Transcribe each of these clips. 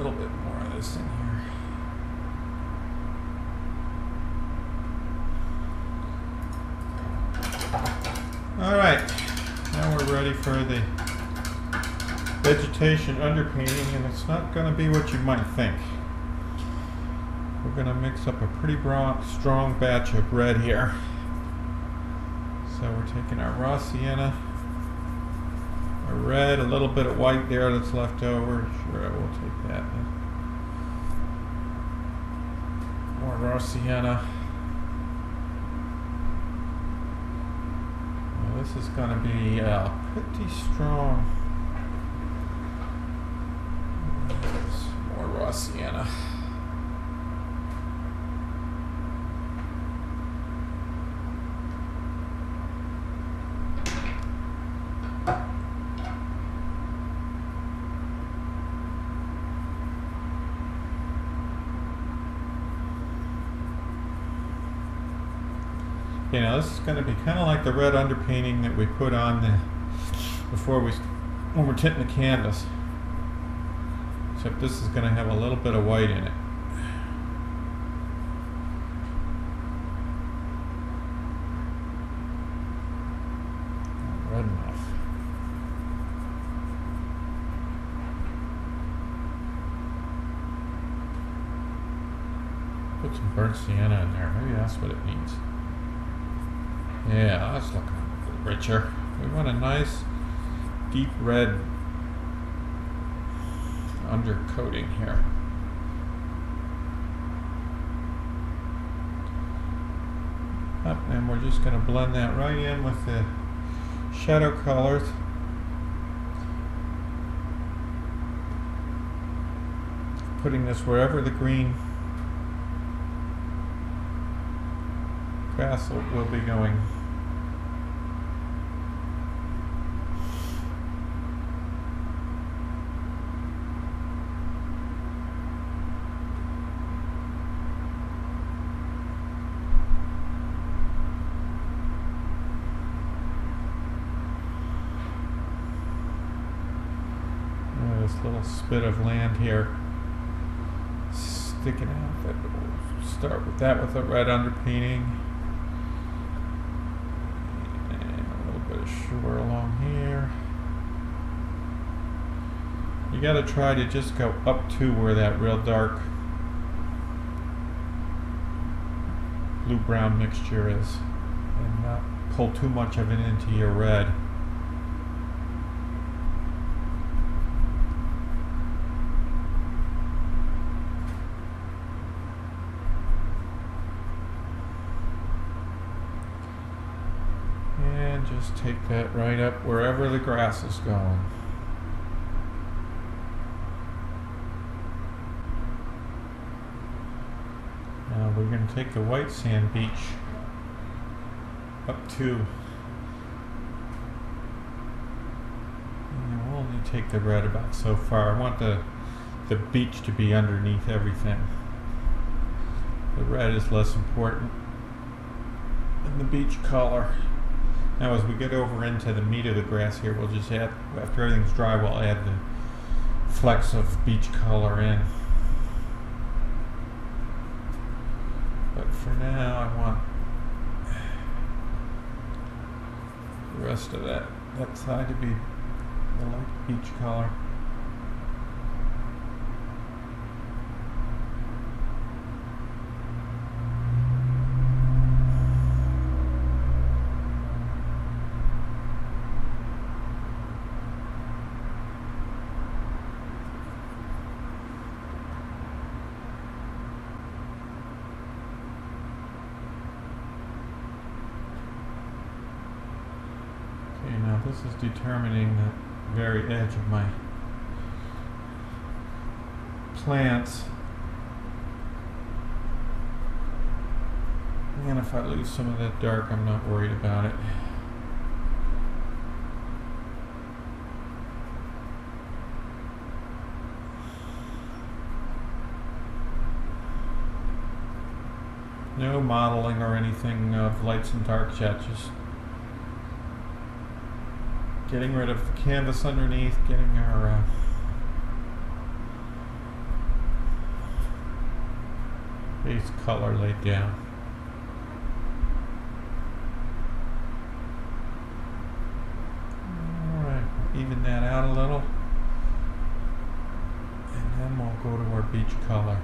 little bit more of this in here. Alright, now we're ready for the vegetation underpainting, and it's not going to be what you might think. We're going to mix up a pretty strong batch of red here. So we're taking our raw sienna, our red, a little bit of white there that's left over. Sure, I will take that. More raw sienna. Well, this is going to be pretty strong. More raw sienna. Okay, now this is going to be kind of like the red underpainting that we put on when we're tinting the canvas. Except this is going to have a little bit of white in it. Not red enough. Put some burnt sienna in there. Maybe that's what it means. Yeah, that's looking a little richer. We want a nice deep red undercoating here. And we're just going to blend that right in with the shadow colors. Putting this wherever the green grass will be going. This little spit of land here sticking out. We'll start with that with a red underpainting. Shore along here. You got to try to just go up to where that real dark blue-brown mixture is, and not pull too much of it into your red. Just take that right up wherever the grass is going. Now we're going to take the white sand beach up to, and we'll only take the red about so far. I want the beach to be underneath everything. The red is less important than the beach color. Now as we get over into the meat of the grass here, we'll just add, after everything's dry, we'll add the flecks of beach color in. But for now, I want the rest of that side to be the light beach color. This is determining the very edge of my plants. And if I lose some of that dark, I'm not worried about it. No modeling or anything of lights and darks yet, just getting rid of the canvas underneath, getting our base color laid down. Alright, even that out a little. And then we'll go to our beach color.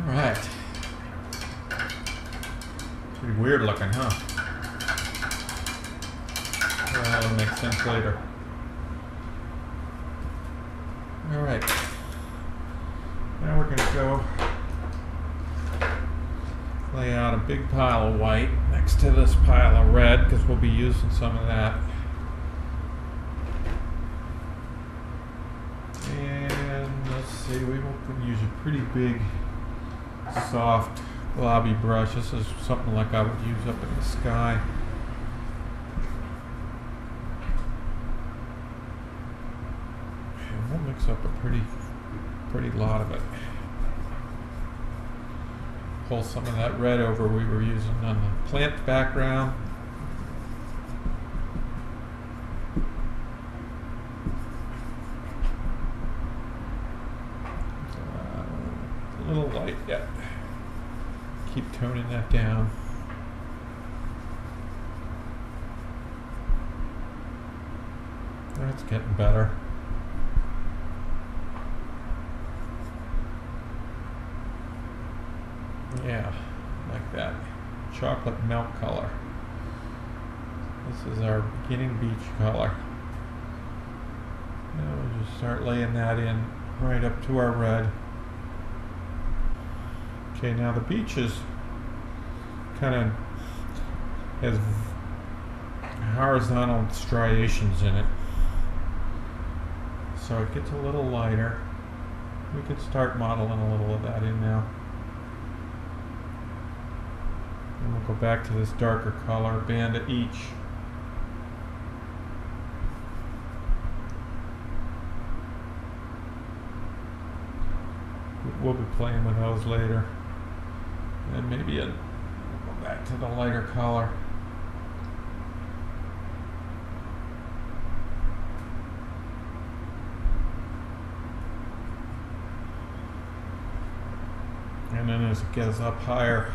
Alright. Pretty weird looking, huh? Well, it'll make sense later. Alright. Now we're going to go lay out a big pile of white next to this pile of red, because we'll be using some of that. And let's see, we can use a pretty big soft globby brush. This is something like I would use up in the sky. And we'll mix up a pretty lot of it. Pull some of that red over we were using on the plant background. A little light yet. Keep toning that down. That's getting better. Yeah, like that. Chocolate milk color. This is our beginning beach color. Now we'll just start laying that in right up to our red. Okay, now the beach is kind of has horizontal striations in it, so it gets a little lighter. We could start modeling a little of that in now. And we'll go back to this darker color, band at each. We'll be playing with those later. And maybe we'll go back to the lighter color. And then as it goes up higher,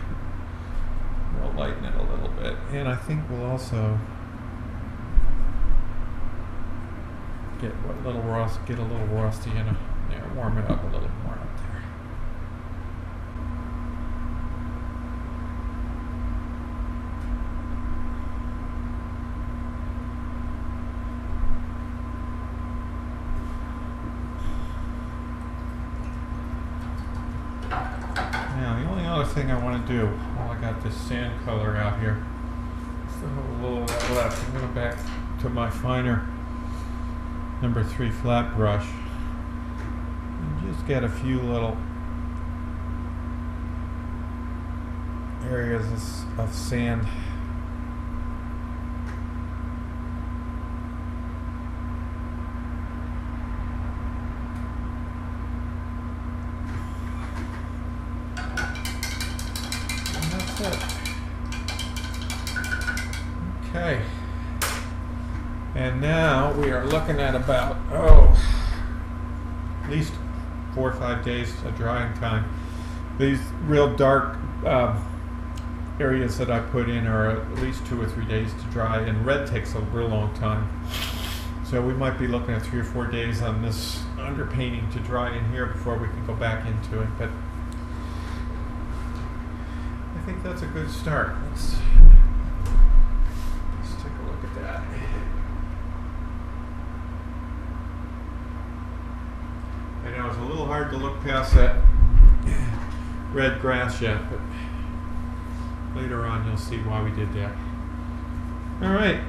we'll lighten it a little bit. And I think we'll also get a little rusty in it. Yeah, warm it up a little more up there. Now, the only other thing I want to do while I got this sand color out here, still have a little of that left. I'm going to back to my finer number 3 flat brush and just get a few little areas of sand. Okay, and now we are looking at about at least 4 or 5 days of drying time. These real dark areas that I put in are at least 2 or 3 days to dry, and red takes a real long time. So we might be looking at 3 or 4 days on this underpainting to dry in here before we can go back into it. But I think that's a good start. Let's take a look at that. I know it's a little hard to look past that red grass yet, but later on you'll see why we did that. All right.